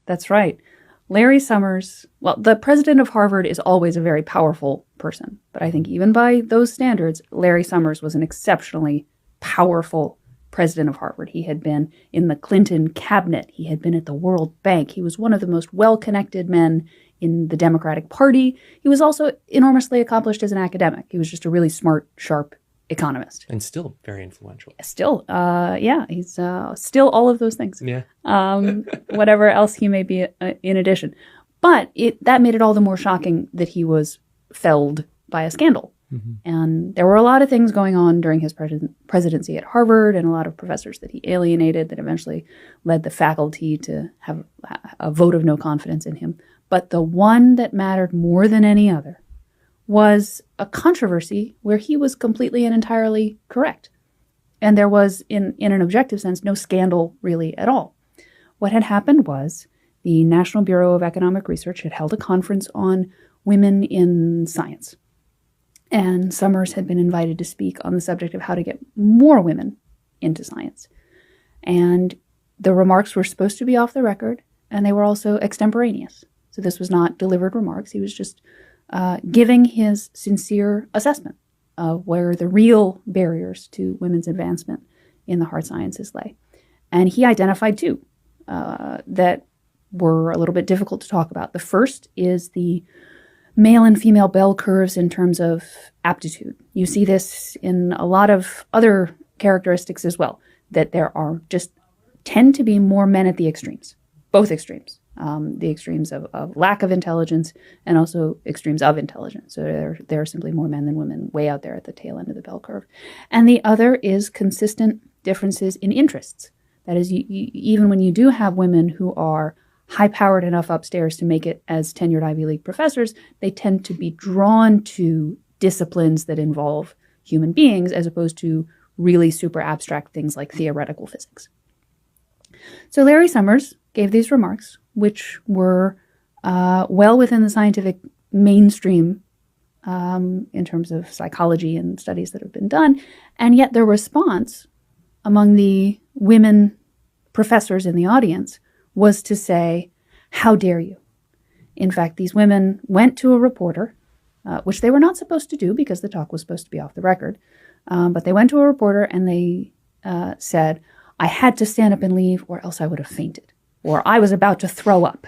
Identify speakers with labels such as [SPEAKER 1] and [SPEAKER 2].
[SPEAKER 1] That's right. Larry Summers, well, the president of Harvard is always a very powerful person. But I think even by those standards, Larry Summers was an exceptionally powerful president of Harvard. He had been in the Clinton cabinet. He had been at the World Bank. He was one of the most well-connected men in the Democratic Party. He was also enormously accomplished as an academic. He was just a really smart, sharp economist.
[SPEAKER 2] And still very influential.
[SPEAKER 1] Still, he's still all of those things.
[SPEAKER 2] Yeah.
[SPEAKER 1] Whatever else he may be in addition. But that made it all the more shocking that he was felled by a scandal. Mm-hmm. And there were a lot of things going on during his presidency at Harvard, and a lot of professors that he alienated that eventually led the faculty to have a vote of no confidence in him. But the one that mattered more than any other was a controversy where he was completely and entirely correct. And there was, in an objective sense, no scandal really at all. What had happened was the National Bureau of Economic Research had held a conference on women in science. And Summers had been invited to speak on the subject of how to get more women into science. And the remarks were supposed to be off the record, and they were also extemporaneous. So this was not delivered remarks. He was just giving his sincere assessment of where the real barriers to women's advancement in the hard sciences lay. And he identified two that were a little bit difficult to talk about. The first is the male and female bell curves in terms of aptitude. You see this in a lot of other characteristics as well, that there are tend to be more men at the extremes, both extremes. The extremes of lack of intelligence and also extremes of intelligence. So there are simply more men than women way out there at the tail end of the bell curve. And the other is consistent differences in interests. That is, even when you do have women who are high-powered enough upstairs to make it as tenured Ivy League professors, they tend to be drawn to disciplines that involve human beings as opposed to really super abstract things like theoretical physics. So Larry Summers gave these remarks, which were well within the scientific mainstream in terms of psychology and studies that have been done. And yet their response among the women professors in the audience was to say, "How dare you?" In fact, these women went to a reporter, which they were not supposed to do because the talk was supposed to be off the record. But they went to a reporter and they said, "I had to stand up and leave or else I would have fainted," or "I was about to throw up."